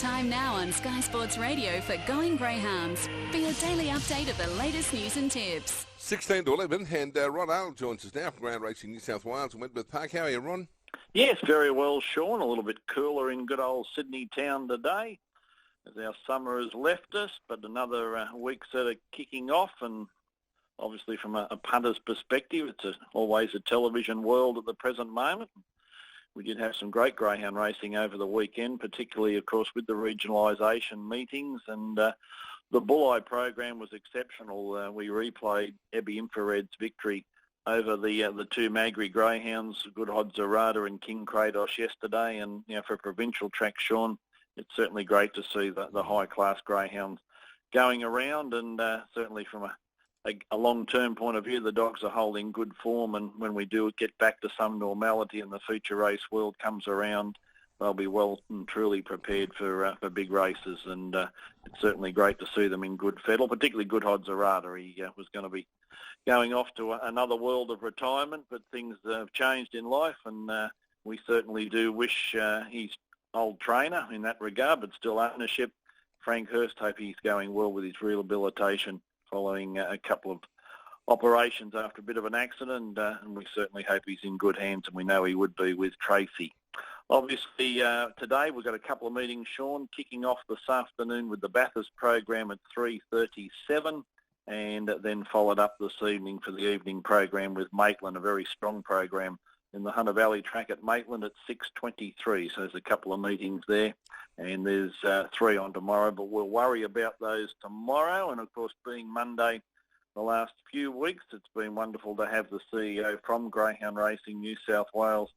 Time now on Sky Sports Radio for Going Greyhounds for your daily update of the latest news and tips. 16 to 11, and Ron Arnold joins us now from Ground Racing New South Wales and Wentworth Park. How are you, Ron? Yes, very well, Sean. A little bit cooler in good old Sydney town today as our summer has left us, but another week's sort of kicking off, and obviously from a punter's perspective, it's always a television world at the present moment. We did have some great greyhound racing over the weekend, particularly, of course, with the regionalisation meetings, and the Bulleye program was exceptional. We replayed Ebby Infrared's victory over the two Magri Greyhounds, Good Hodds Arada and King Kratos yesterday, and for a provincial track, Sean, it's certainly great to see the high-class greyhounds going around, and certainly from a long-term point of view, the dogs are holding good form, and when we do get back to some normality and the feature race world comes around, they'll be well and truly prepared for big races, and it's certainly great to see them in good fettle, particularly Good Hodds Arada. He was going to be going off to another world of retirement, but things have changed in life, and we certainly do wish his old trainer in that regard, but still ownership, Frank Hurst, hope he's going well with his rehabilitation following a couple of operations after a bit of an accident, and we certainly hope he's in good hands, and we know he would be with Tracy. Obviously, today we've got a couple of meetings, Sean, kicking off this afternoon with the Bathurst program at 3:37, and then followed up this evening for the evening program with Maitland, a very strong program in the Hunter Valley track at Maitland at 6:23. So there's a couple of meetings there, and there's 3 on tomorrow, but we'll worry about those tomorrow. And of course, being Monday, the last few weeks, it's been wonderful to have the CEO from Greyhound Racing New South Wales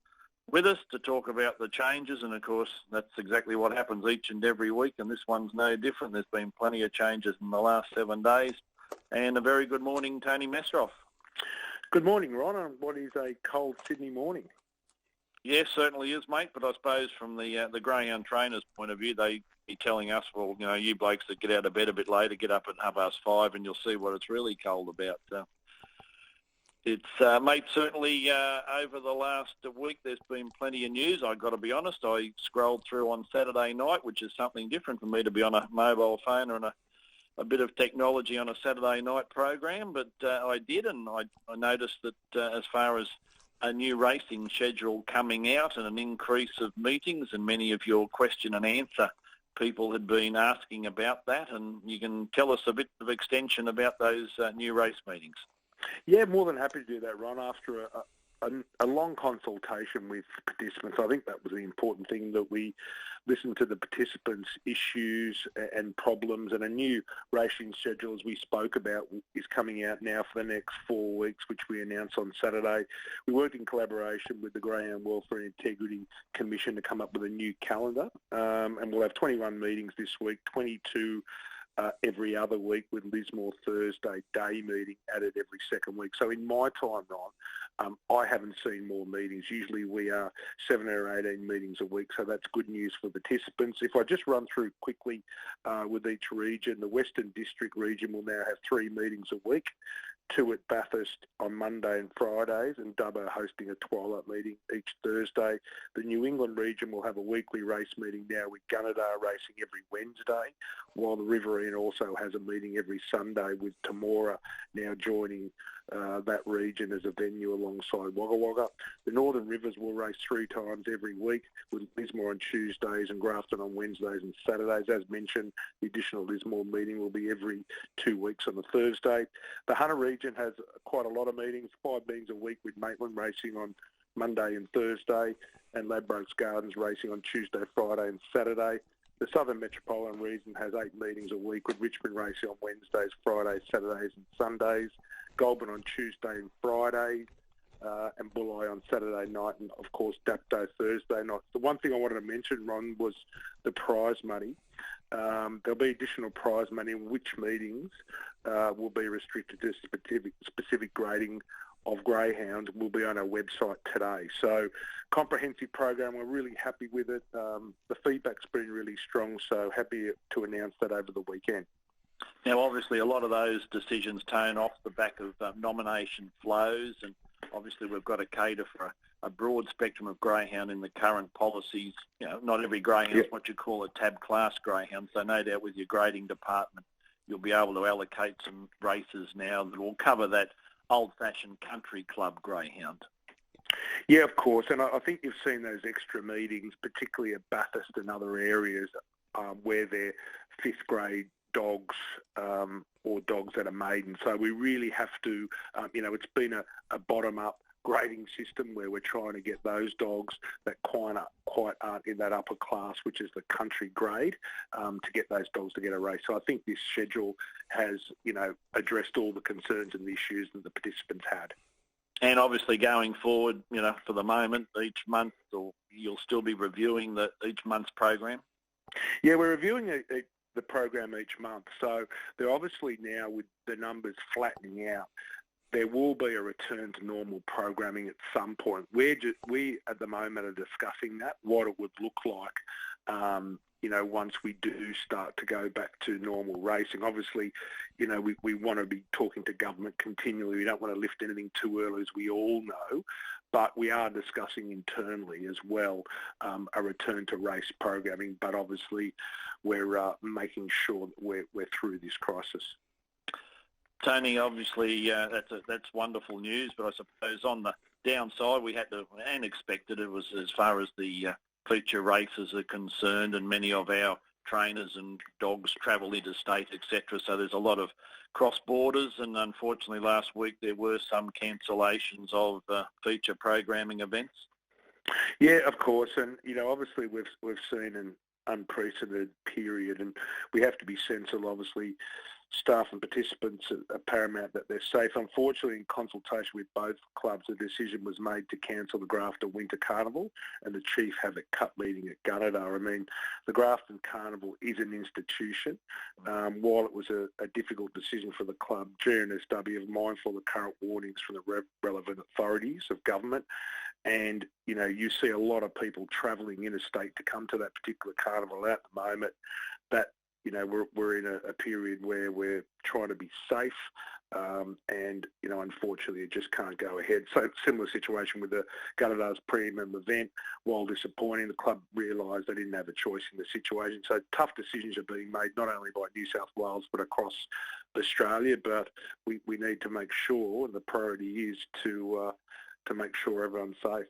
with us to talk about the changes. And of course, that's exactly what happens each and every week, and this one's no different. There's been plenty of changes in the last 7 days. And a very good morning, Tony Mestrov. Good morning, Ron. And what is a cold Sydney morning? Yes, certainly is, mate. But I suppose from the greyhound trainers' point of view, they be telling us, well, you blokes that get out of bed a bit later, get up at 5:30, and you'll see what it's really cold about. Mate, certainly over the last week, there's been plenty of news. I've got to be honest. I scrolled through on Saturday night, which is something different for me to be on a mobile phone or a bit of technology on a Saturday night program, but I did, and I noticed that as far as a new racing schedule coming out and an increase of meetings, and many of your question and answer people had been asking about that, and you can tell us a bit of extension about those new race meetings. Yeah, more than happy to do that, Ron. After a long consultation with participants, I think that was the important thing, that we listened to the participants' issues and problems, and a new racing schedule, as we spoke about, is coming out now for the next 4 weeks, which we announced on Saturday. We worked in collaboration with the Greyhound Welfare and Integrity Commission to come up with a new calendar, and we'll have 21 meetings this week, 22 every other week, with Lismore Thursday day meeting added every second week. So in my time, Ron, I haven't seen more meetings. Usually we are 7 or 18 meetings a week, so that's good news for participants. If I just run through quickly with each region, the Western District region will now have 3 meetings a week, 2 at Bathurst on Monday and Fridays, and Dubbo hosting a twilight meeting each Thursday. The New England region will have a weekly race meeting now, with Gunnedah racing every Wednesday, while the Riverine also has a meeting every Sunday, with Temora now joining that region as a venue alongside Wagga Wagga. The Northern Rivers will race 3 times every week, with Lismore on Tuesdays and Grafton on Wednesdays and Saturdays. As mentioned, the additional Lismore meeting will be every 2 weeks on a Thursday. The Hunter region has quite a lot of meetings, 5 meetings a week, with Maitland racing on Monday and Thursday, and Ladbrokes Gardens racing on Tuesday, Friday and Saturday. The Southern Metropolitan region has 8 meetings a week, with Richmond racing on Wednesdays, Fridays, Saturdays and Sundays, Goulburn on Tuesday and Friday, and Bulleye on Saturday night, and of course Dapto Thursday night. The one thing I wanted to mention, Ron, was the prize money. There'll be additional prize money, in which meetings will be restricted to specific grading of greyhound will be on our website today. So comprehensive program, we're really happy with it. The feedback's been really strong, so happy to announce that over the weekend. Now, obviously, a lot of those decisions turn off the back of nomination flows, and obviously we've got to cater for a broad spectrum of greyhound in the current policies. Not every greyhound is what you call a tab class greyhound, so no doubt with your grading department you'll be able to allocate some races now that will cover that old-fashioned country club greyhound. Yeah, of course, and I think you've seen those extra meetings, particularly at Bathurst and other areas, where they're fifth grade dogs or dogs that are maiden. So we really have to, it's been a bottom-up grading system where we're trying to get those dogs that quite aren't in that upper class, which is the country grade, to get those dogs to get a race. So I think this schedule has, addressed all the concerns and the issues that the participants had. And obviously going forward, for the moment, each month, or you'll still be reviewing each month's program? Yeah, we're reviewing the program each month. So they're obviously now, with the numbers flattening out, there will be a return to normal programming at some point. We at the moment are discussing that, what it would look like, once we do start to go back to normal racing. Obviously, we want to be talking to government continually. We don't want to lift anything too early, as we all know, but we are discussing internally as well a return to race programming. But obviously, we're making sure that we're through this crisis. Tony, obviously that's wonderful news, but I suppose on the downside we had to, and expected it was, as far as the feature races are concerned, and many of our trainers and dogs travel interstate, etc. So there's a lot of cross borders, and unfortunately last week there were some cancellations of feature programming events. Yeah, of course, and obviously we've seen an unprecedented period, and we have to be sensible. Obviously, staff and participants are paramount that they're safe. Unfortunately, in consultation with both clubs, a decision was made to cancel the Grafton Winter Carnival and the Chief Havoc Cup meeting at Gunnedah. I mean, the Grafton Carnival is an institution. While it was a difficult decision for the club, GRNSW are mindful of the current warnings from the relevant authorities of government. And, you see a lot of people travelling interstate to come to that particular carnival at the moment. That, we're in a period where we're trying to be safe, and, unfortunately it just can't go ahead. So similar situation with the Gunnedah's premium event. While disappointing, the club realised they didn't have a choice in the situation. So tough decisions are being made, not only by New South Wales, but across Australia. But we need to make sure, and the priority is to make sure everyone's safe.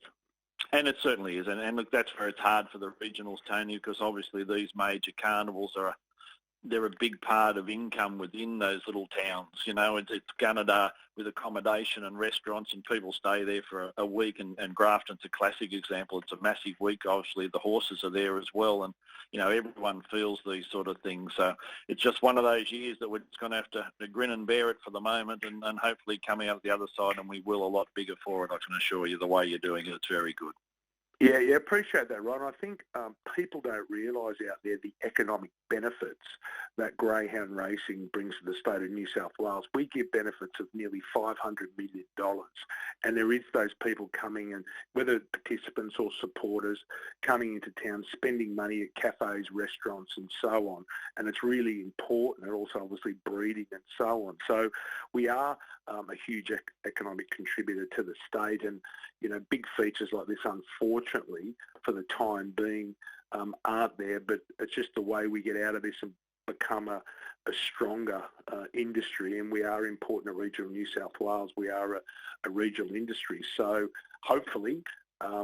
And it certainly is. And look, that's where it's hard for the regionals, Tony, because obviously these major carnivals they're a big part of income within those little towns. It's Gunnedah with accommodation and restaurants, and people stay there for a week, and Grafton's a classic example. It's a massive week. Obviously the horses are there as well, and everyone feels these sort of things. So it's just one of those years that we're just going to have to grin and bear it for the moment, and hopefully coming out the other side, and we will a lot bigger for it. I can assure you, the way you're doing it, it's very good. Yeah, appreciate that, Ron. I think people don't realise out there the economic benefits that greyhound racing brings to the state of New South Wales. We give benefits of nearly $500 million, and there is those people coming, and whether participants or supporters, coming into town, spending money at cafes, restaurants and so on, and it's really important, and also obviously breeding and so on. So we are a huge economic contributor to the state, and big features like this, unfortunately, for the time being, aren't there, but it's just the way we get out of this and become a stronger industry. And we are important to regional New South Wales. We are a regional industry. So hopefully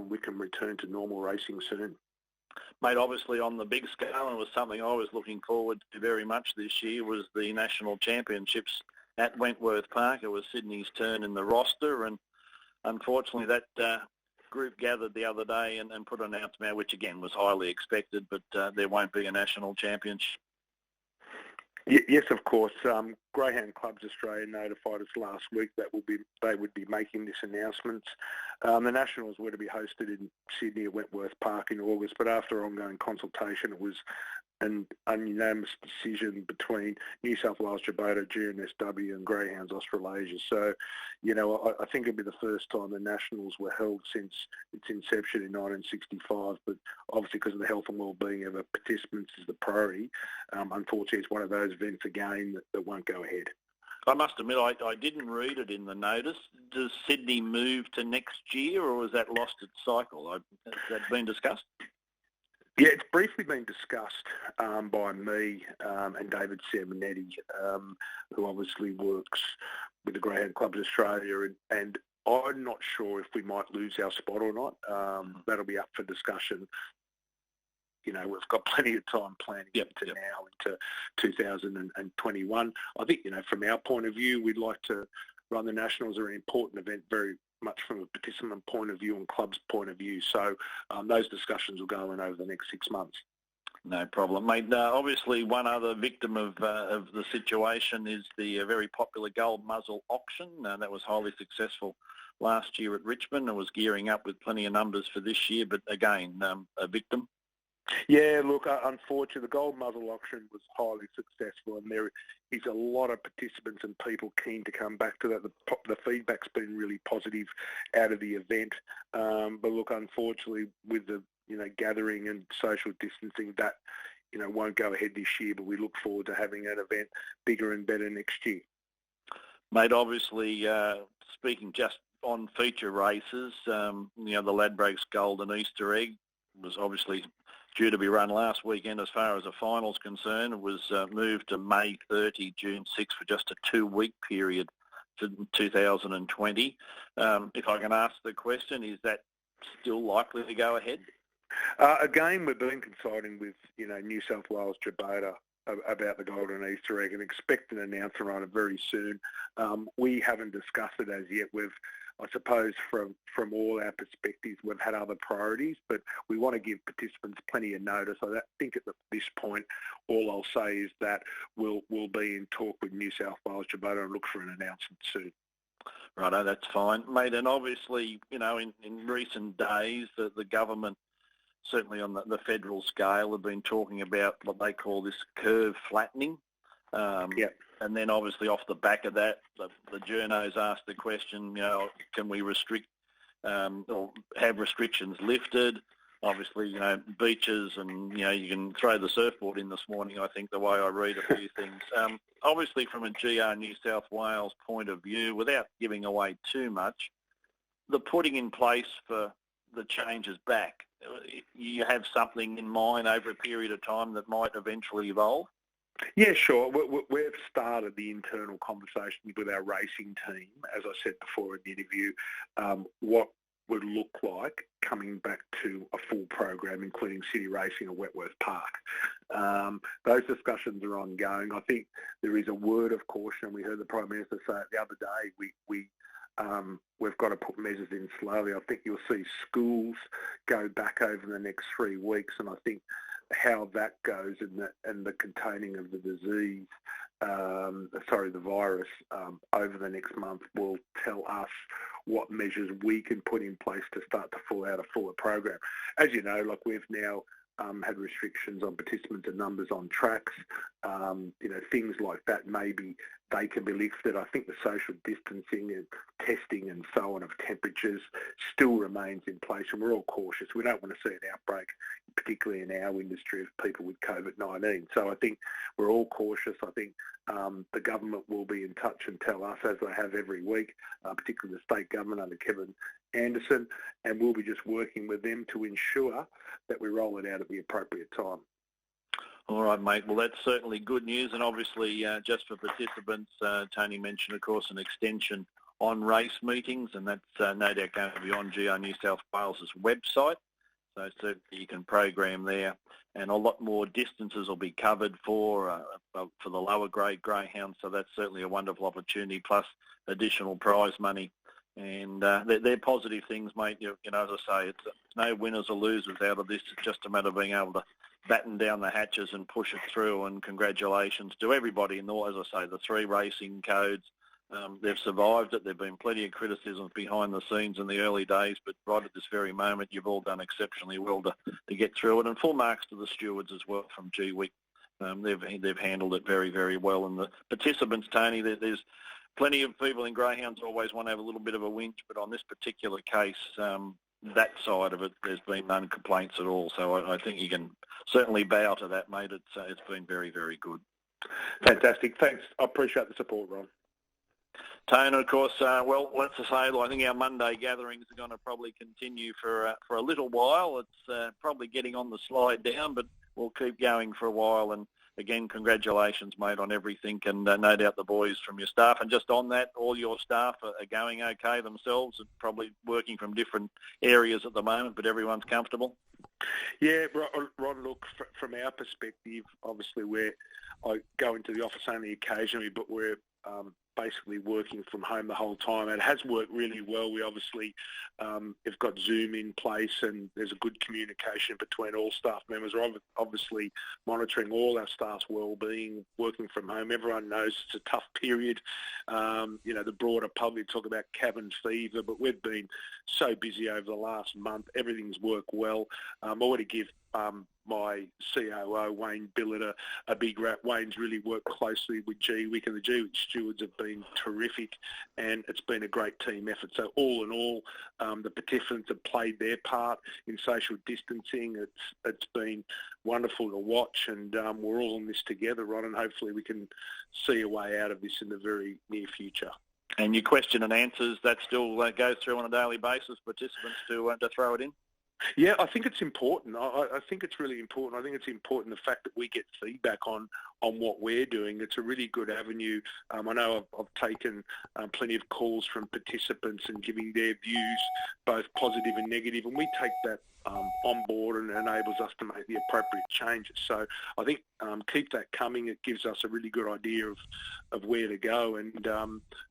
we can return to normal racing soon. Mate, obviously on the big scale, and it was something I was looking forward to very much this year, was the National Championships at Wentworth Park. It was Sydney's turn in the roster, and unfortunately that group gathered the other day and put an announcement out, which again was highly expected, but there won't be a national championship. Yes, of course. Greyhound Clubs Australia notified us last week that they would be making this announcement. The Nationals were to be hosted in Sydney at Wentworth Park in August, but after ongoing consultation, it was an unanimous decision between New South Wales Kubota, GRNSW and Greyhounds Australasia. So, I think it'll be the first time the Nationals were held since its inception in 1965, but obviously because of the health and well-being of the participants is the priority. Unfortunately, it's one of those events again that won't go ahead. I must admit, I didn't read it in the notice. Does Sydney move to next year, or has that lost its cycle? Has that been discussed? Yeah, it's briefly been discussed by me and David Simonetti, who obviously works with the Greyhound Clubs Australia, and I'm not sure if we might lose our spot or not. That'll be up for discussion. You know, we've got plenty of time planning now into 2021. I think, you know, from our point of view, we'd like to run the Nationals are an important event very much from a participant point of view and club's point of view. So those discussions will go on over the next 6 months. No problem, mate. Obviously, one other victim of the situation is the very popular gold muzzle auction. That was highly successful last year at Richmond and was gearing up with plenty of numbers for this year, but again, a victim. Yeah, look, unfortunately, the gold muzzle auction was highly successful, and there is a lot of participants and people keen to come back to that. The feedback's been really positive out of the event, but look, unfortunately, with the gathering and social distancing, that won't go ahead this year. But we look forward to having an event bigger and better next year. Mate, obviously, speaking just on feature races, the Ladbrokes Golden Easter Egg was obviously due to be run last weekend as far as the final's concerned. It was moved to May 30, June 6 for just a 2-week period for 2020. If I can ask the question, is that still likely to go ahead? Again, we've been consulting with New South Wales Gibraltar about the Golden Easter Egg and expect an announcement on it very soon. We haven't discussed it as yet. I suppose from all our perspectives, we've had other priorities, but we want to give participants plenty of notice. I think at this point, all I'll say is that we'll be in talk with New South Wales Gibraltar and look for an announcement soon. Righto, that's fine, mate. And obviously, in recent days, the government, certainly on the federal scale, have been talking about what they call this curve flattening. And then obviously off the back of that, the journos asked the question, can we restrict or have restrictions lifted? Obviously, beaches and, you can throw the surfboard in this morning, I think, the way I read a few things. Obviously, from a GR New South Wales point of view, without giving away too much, the putting in place for the changes back, you have something in mind over a period of time that might eventually evolve? Yeah, sure. We've started the internal conversation with our racing team, as I said before in the interview, what would look like coming back to a full program, including city racing at Wentworth Park. Those discussions are ongoing. I think there is a word of caution. We heard the Prime Minister say it the other day. We've got to put measures in slowly. I think you'll see schools go back over the next 3 weeks, and I think how that goes and the containing of the disease, the virus, over the next month will tell us what measures we can put in place to start to fill out a fuller program. As you know, we've now had restrictions on participants and numbers on tracks. Things like that, maybe they can be lifted. I think the social distancing and testing and so on of temperatures still remains in place, and we're all cautious. We don't want to see an outbreak, particularly in our industry, of people with COVID-19. So I think we're all cautious. I think the government will be in touch and tell us, as they have every week, particularly the state government under Kevin Anderson, and we'll be just working with them to ensure that we roll it out at the appropriate time. All right, mate. Well, that's certainly good news. And obviously, just for participants, Tony mentioned, of course, an extension on race meetings, and that's no doubt going to be on GR New South Wales' website. So certainly you can program there. And a lot more distances will be covered for the lower grade greyhounds. So that's certainly a wonderful opportunity, plus additional prize money. And they're positive things, mate. As I say, it's no winners or losers out of this. It's just a matter of being able to batten down the hatches and push it through. And congratulations to everybody in as I say, the 3 racing codes. They've survived it. There have been plenty of criticisms behind the scenes in the early days, but right at this very moment, you've all done exceptionally well to get through it. And full marks to the stewards as well from GWIC. They've handled it very, very well. And the participants, Tony, there's plenty of people in greyhounds always want to have a little bit of a whinge, but on this particular case, that side of it, there's been none complaints at all. So I think you can certainly bow to that, mate. It's been very, very good. Fantastic. Thanks. I appreciate the support, Ron. Tone, of course, well, let's just say, I think our Monday gatherings are going to probably continue for a little while. It's probably getting on the slide down, but we'll keep going for a while. And again, congratulations, mate, on everything, and no doubt the boys from your staff. And just on that, all your staff are going okay themselves, and probably working from different areas at the moment, but everyone's comfortable? Yeah, Ron, look, from our perspective, obviously I go into the office only occasionally, but we're basically working from home the whole time. It has worked really well. We obviously have got Zoom in place, and there's a good communication between all staff members. We're obviously monitoring all our staff's well-being, working from home. Everyone knows it's a tough period. The broader public talk about cabin fever, but we've been so busy over the last month. Everything's worked well. I want to give my COO, Wayne Billett, a big rap. Wayne's really worked closely with GWIC, and the GWIC stewards have been terrific, and it's been a great team effort. So all in all, the participants have played their part in social distancing. It's been wonderful to watch, and we're all in this together, Ron, and hopefully we can see a way out of this in the very near future. And your question and answers, that still goes through on a daily basis, participants to throw it in? Yeah, I think it's important. I think it's really important. I think it's important the fact that we get feedback on what we're doing. It's a really good avenue. I know I've taken plenty of calls from participants and giving their views, both positive and negative, and we take that on board, and enables us to make the appropriate changes. So I think keep that coming. It gives us a really good idea of where to go, and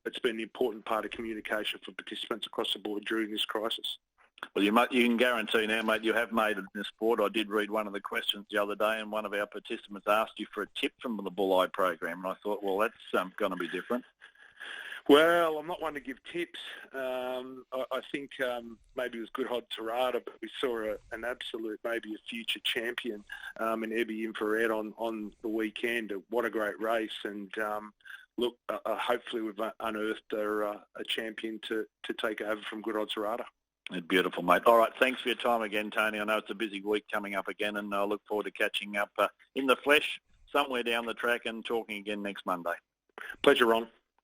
it's been an important part of communication for participants across the board during this crisis. Well, you can guarantee now, mate, you have made it in this sport. I did read one of the questions the other day, and one of our participants asked you for a tip from the Bull Eye program, and I thought, well, that's going to be different. Well, I'm not one to give tips. I think maybe it was Good Hod Torada, but we saw an absolute, maybe a future champion in Ebby Infrared on the weekend. What a great race. And look, hopefully we've unearthed a champion to take over from Good Hod Torada. Beautiful, mate. All right, thanks for your time again, Tony. I know it's a busy week coming up again, and I look forward to catching up in the flesh somewhere down the track and talking again next Monday. Pleasure, Ron.